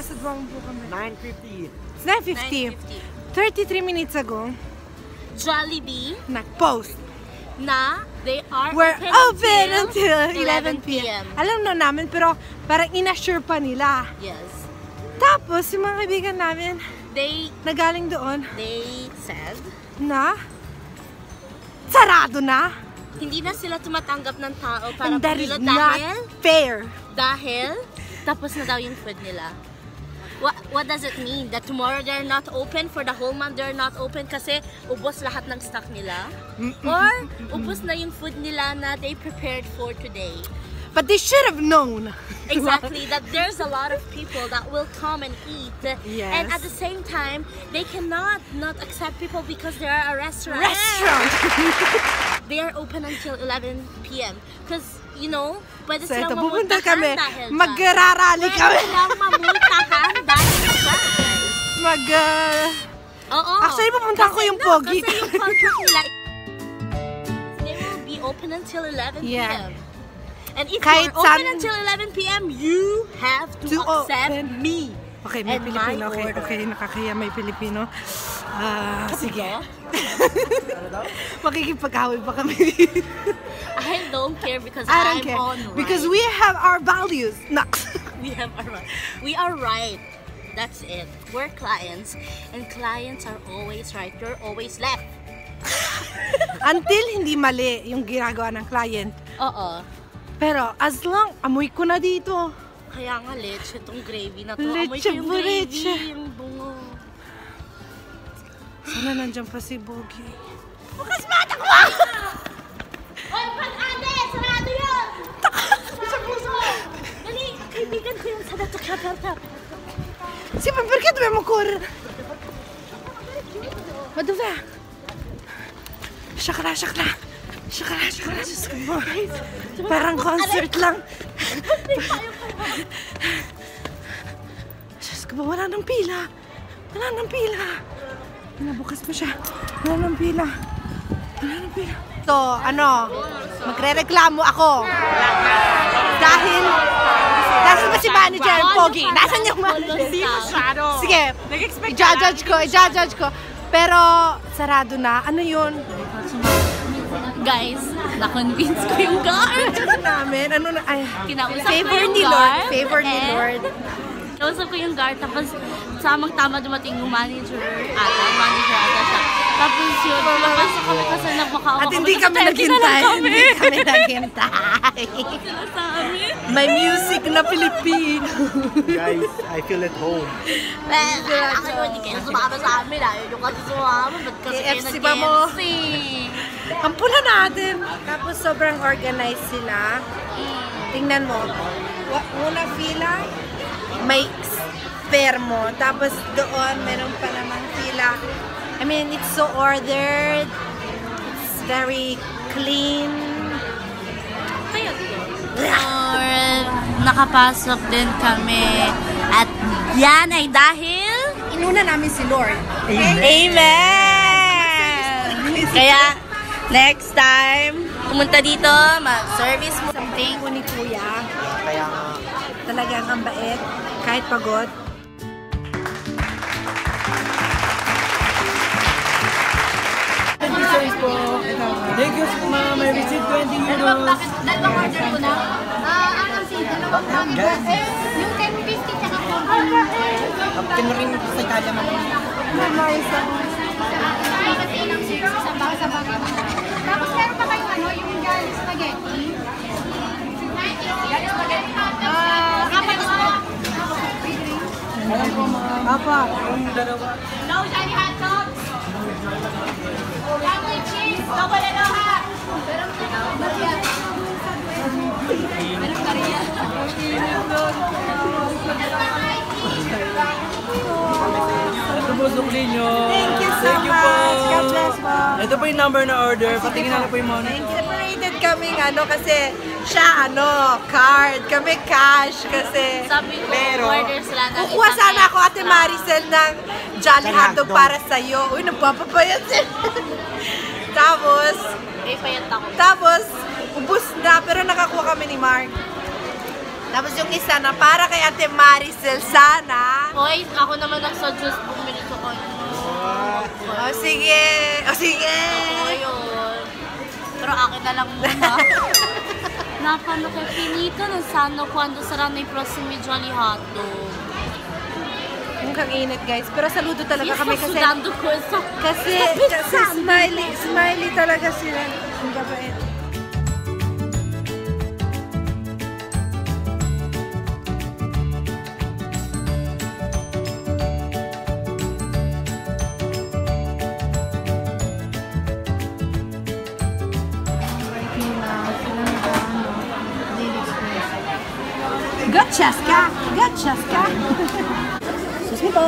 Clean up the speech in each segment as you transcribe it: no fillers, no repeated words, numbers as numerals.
Nasa Duwang po kami. 9:50. It's 9:50. 33 minutes ago, Jollibee nag-post na they are we're open until 11 11 p.m. p.m. Alam na namin, pero parang inassure pa nila. Yes. Tapos, yung mga kaibigan namin, They nagaling doon said na sarado na. hindi na sila tumatanggap ng tao para And that is pumila not fair. dahil tapos na daw yung food nila. What does it mean? That tomorrow they're not open? For the whole month they're not open kasi ubos lahat ng stock nila? Or ubos na yung food nila na they prepared for today? But they should have known. Exactly, that there's a lot of people that will come and eat. Yes. And at the same time, they cannot not accept people because they are a restaurant. They are open until 11 p.m. Because, you know, pwede So ito, silang pupunta mamultahan kami. dahil dyan. Magrarally kami. Pwede silang mamultahan dahil dyan. Oo. Actually, pupunta ko yung Pogi. Kasi yung contract nila, they will be open until 11 Yeah. p.m. And if Kahit you're open saan- until 11 p.m., you have to accept open. me. Okay, may and Pilipino. my Okay, order. okay, nakakaya may Pilipino. Sige. Makikipag-away pa kami. I don't care because I don't I'm care. on right. Because we have our values. We have our right. We are right. That's it. We're clients, and clients are always right. You're always left. Until hindi mali yung ginagawa ng client. Oo. Pero as long, amoy ko na dito. Kaya nga leche itong gravy na to. Leche Amoy ko yung po, gravy, leche. yung bungo. Sana nandiyan pa si Bogi. Bukas mata ko! Oy, pag-ate! Sarado yun! Sa puso! Dali! Kaibigan ko yung sarado ka. Si perché dobbiamo correre? Ma dov'è? Shakra, shakra. Shakra, shakra. Parang concert lang. Diyos ko ba, wala nang pila. Wala nang pila. Nabukas mo siya. Wala nang pila. Wala nang pila. So, magre-reklamo ako. Dahil ba si manager, Pogi? Nasaan yung manager? Hindi masyado. Sige, i-judge ko. Pero, sarado na. Ano yun? Guys, na-convince ko yung guard. Namin, Kinausap ko favor yung ni guard. Lord. Favor ni and Lord. Kinausap ko yung guard, tapos samang-tama dumating yung manager ata siya. Tapos yun, napasok kami kasi nagmakaawa At hindi kami naghintay. Hindi kami naghintay. Sila sa amin. May music na Pilipino. Guys, I feel at home. Hindi kayo sumama sa amin. Ayaw nyo kasi sumama. Ba't kasi kayo KFC ba mo? nag-KFC? Ang pula natin. Tapos sobrang organized sila. Tingnan mo. Una fila, may spermo. Tapos doon, meron pa namang fila. I mean, it's so ordered. It's very clean. Nakapasok din kami. At yan ay dahil Inuna namin si Lord. Amen! Kaya, next time, pumunta dito, mag-service mo. Something ko ni Kuya. Kaya nga, Talagang ang bait. Kahit pagod. thank you, ma'am. I received 20 euros. Dalawang order ko na. Ang dalawang order. Yung 1050 tsaka 400. Can mo rin sa Italia, ma'am. Pati ng series sa bagay. Tapos meron pa kayo yung garlic spaghetti. Garlic spaghetti. Apat na. Apa, yung dalawa. No, Johnny hot dogs. Double cheese. Double ano ha. Meron Maria. Ito po, sukli nyo. Thank you so Thank you much. po. God bless po. Ito po yung number na order. Patingin natin po yung money. Separated kaming kasi siya card, kami cash kasi. Sabi ko, Pero, order sila ng kukuha isang sana ako Ate extra. Maricel ng Jolly Hotdog para sa'yo. Uy, nagpapabayad siya. Tapos, ubus na, pero nakakuha kami ni Mark. Tapos yung isa na para kay Ate Maricel sana. Hoy, ako naman nagsuggest bumili sa kanya. Oh, sige. Oh, sige. Ayun. Pero akin na lang muna. Napano kay Finito ng Sano quando saranno i prossimi Jolly Hotdog. Mukhang init guys. Pero saludo talaga kami kasi sudando ko sa... kasi smiley talaga sila. Ang babait. Gotchaska! Gotchaska! Sus mo po!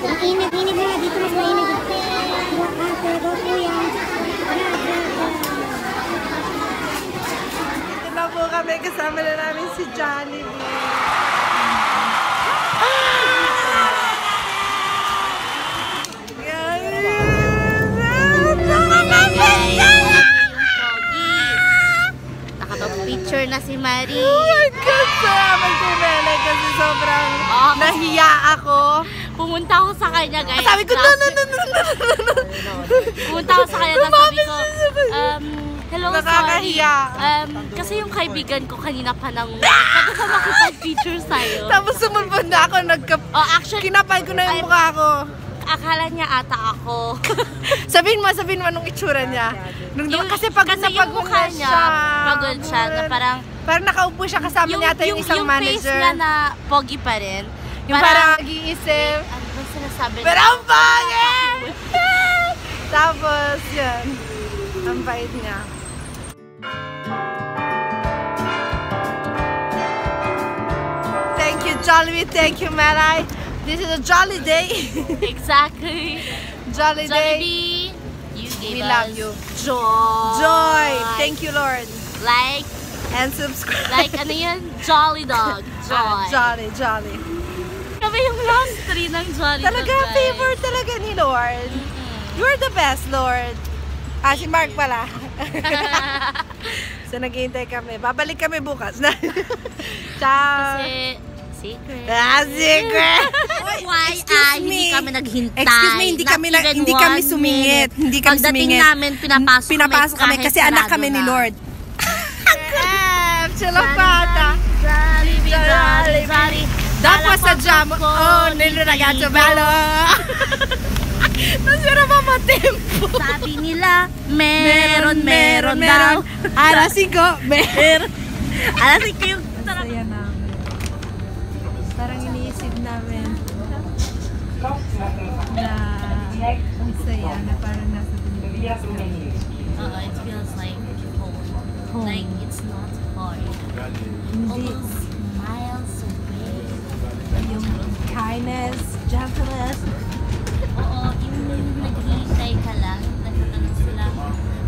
Ang init na dito mas mainit. Pero kuya. Ito na po kami. Kasama na namin si Jollibee. Picture na si Marie. Oh my God! Salamat si Mele kasi sobrang nahiya ako. Pumunta ako sa kanya, guys. Sabi ko, no. Pumunta ako sa kanya, tapos sabi ko, hello, Nakakahiya. sorry. Kasi yung kaibigan ko kanina pa nang pagka makipag-picture sa'yo. Tapos sumunod na ako. Actually, Kinapal ko na yung mukha ko. akala niya ata ako. Sabihin mo anong itsura niya. Kasi pagod na yung pagod mukha na niya, siya. pagod siya, na parang nakaupo siya kasama niya ata yung isang manager. Yung face niya na pogi pa rin. Yung parang nag-iisip. Ano ba sinasabi niya? Pero ang pangit! Tapos, yun. Ang bait niya. Thank you, Jollibee. Thank you, Maray. This is a jolly day. Exactly. Jolly day. Jollibee, you gave We us love you. joy. Joy. Thank you, Lord. Like, And subscribe. ano yun? Jolly Dog. Joy. Jolly. Kami yung last three ng Jolly Dog, Talaga, guys. favor talaga ni Lord. You're the best, Lord. Si Mark pala. So, naghihintay kami. Babalik kami bukas. Ciao. Kasi, secret. Secret. Why Excuse hindi me. kami naghintay? Excuse me, hindi kami sumingit. Hindi kami Pagdating sumingit. namin, pinapasok kami kasi anak kami ni Lord. Chilapata. Jollibee. Dapat sa jam. Oh, nilo ragazzo bello. Nasira pa matempo. Sabi nila, meron daw. Arasin ko, meron. Alasin ko yung Saya namin. Parang iniisip namin na ang saya na parang nasa Pilipinas kami. it feels like home. Like it's not hard. Hindi. Almost miles away. Yung kindness, gentleness. Oo, yung naghihintay ka lang, nagtatanong sila,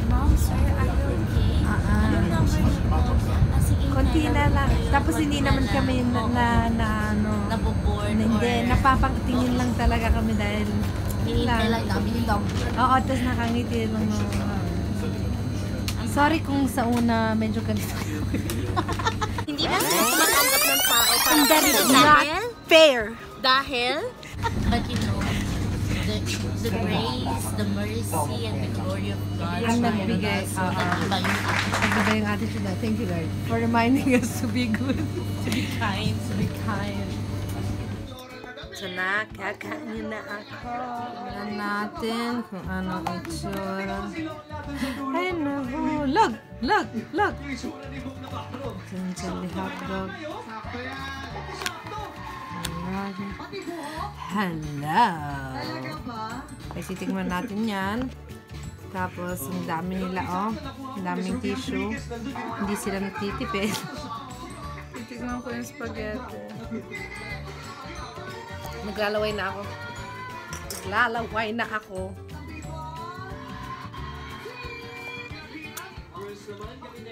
Mom, sir, are you okay? Anong number niyo po? Sige, Konti na lang. Tapos hindi konti naman na kami lang. Naboboard Hindi, or napapatingin lang talaga kami dahil hinihintay lang namin yung number. Oo, tapos nakangiti lang. Sorry kung sa una medyo ganito. Hindi na sila tumatanggap ng tao para That is dahil, not fair. but you know, the grace, the mercy, and the glory of God Ang nagbigay. nag-iba yung attitude. Nagbigay yung attitude na. Thank you, Lord, for reminding us to be good. To be kind. To be kind. So, nakakain na ako. Tingnan natin kung anong itsura. Ay, naku. Look! Chili hotdog. Hello! Ay, titigman natin yan. Tapos, ang dami nila, oh. Ang daming tissue. Hindi sila nagtitipid. Titigman ko yung spaghetti. Naglalaway na ako.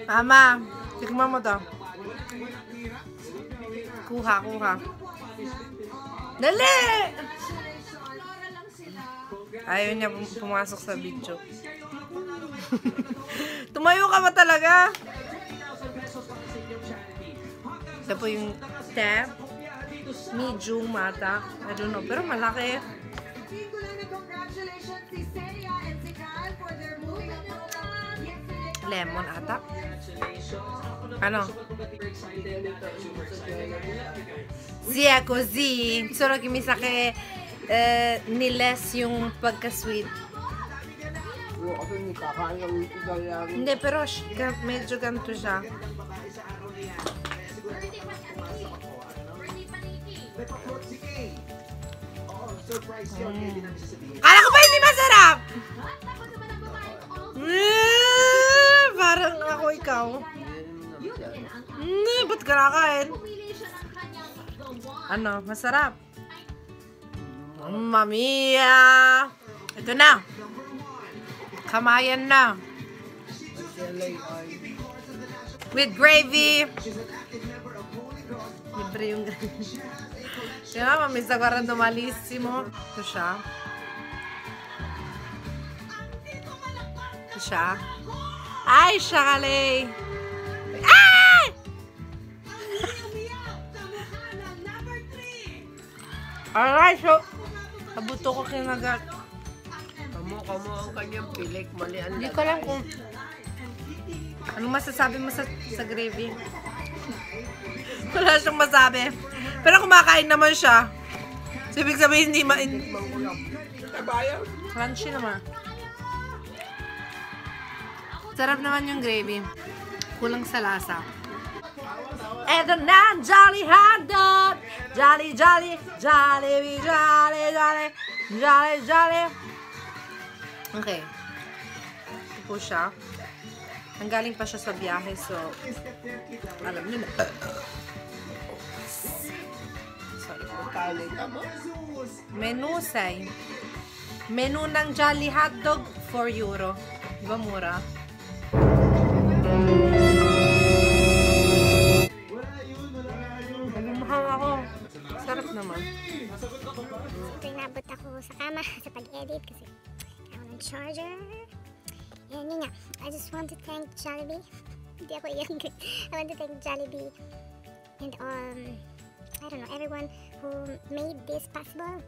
Mama, tikman mo to. Kuha. Dali! Ayaw niya pumasok sa video. Tumayo ka ba talaga? Ito po yung tap. medium ata. I don't know, pero malaki. Lemon ata. Ano? Sì, è così. Solo che mi sa che niles yung pagka-sweet. Hindi, pero medyo ganito siya. Kala ko ba hindi masarap? Parang ako ikaw. Ba't ka nakain? Ano? Masarap. Mamma mia! Ito na. Kamayan na. With gravy. Libre yung gravy. Kaya nga, may saguardo malissimo. Ito siya. Ito siya. Ay, shakale! Ay! Alright, so, nabuto ko kinagat. Kamo ang kanyang pilik, mali ang Hindi ko alam kung anong masasabi mo sa gravy. Wala siyang masabi. Pero kumakain naman siya. So, ibig sabihin, hindi crunchy naman. Sarap naman yung gravy. Kulang sa lasa. Eto na, Jolly Hotdog! Jolly, Jolly, Jollibee, Jolly, Jolly, Jolly, Jolly. Okay. Ito po siya. Nanggaling pa siya sa biyahe, so alam niyo na. Sorry. Menu say. Menu ng Jolly Hotdog, 4 euro. Diba mura? Nagmamahal ako. Sarap naman. Nabot ako sa kama sa pag-edit kasi ako ng charger. And yun nga, I just want to thank Jollibee. Hindi ako iyan. I want to thank Jollibee and I don't know, everyone who made this possible.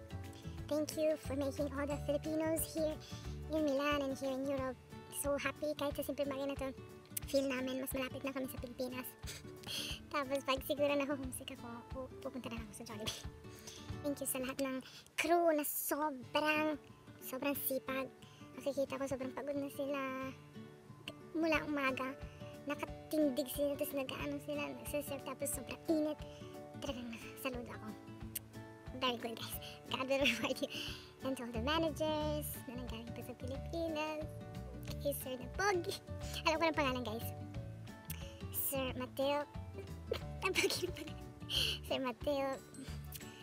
Thank you for making all the Filipinos here in Milan and here in Europe so happy. Kahit sa simple bagay na to, feel namin mas malapit na kami sa Pilipinas. Tapos pag siguro na homesick ako, pupunta na ako sa Jollibee. Thank you sa lahat ng crew na sobrang sipag. Nakikita ko sobrang pagod na sila mula umaga. Nakatindig sila, tapos nag-ano sila, nagsiserve, tapos sobrang init. Talagang nakasaludo ako. Very good, guys. God will reward you. And to all the managers na nanggaling pa sa Pilipinas. Kay Sir na Pogi. Alam ko ng pangalan, guys. Sir Mateo. Ang Pogi na pangalan. Sir Mateo.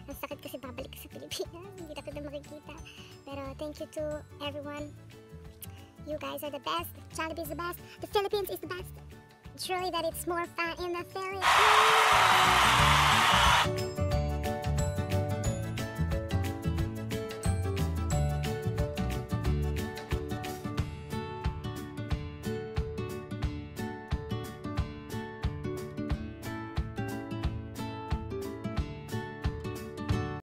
Ang sakit kasi babalik sa Pilipinas. Hindi na kita makikita. Pero thank you to everyone. You guys are the best. Jollibee is the best. The Philippines is the best. Truly that it's more fun in the Philippines.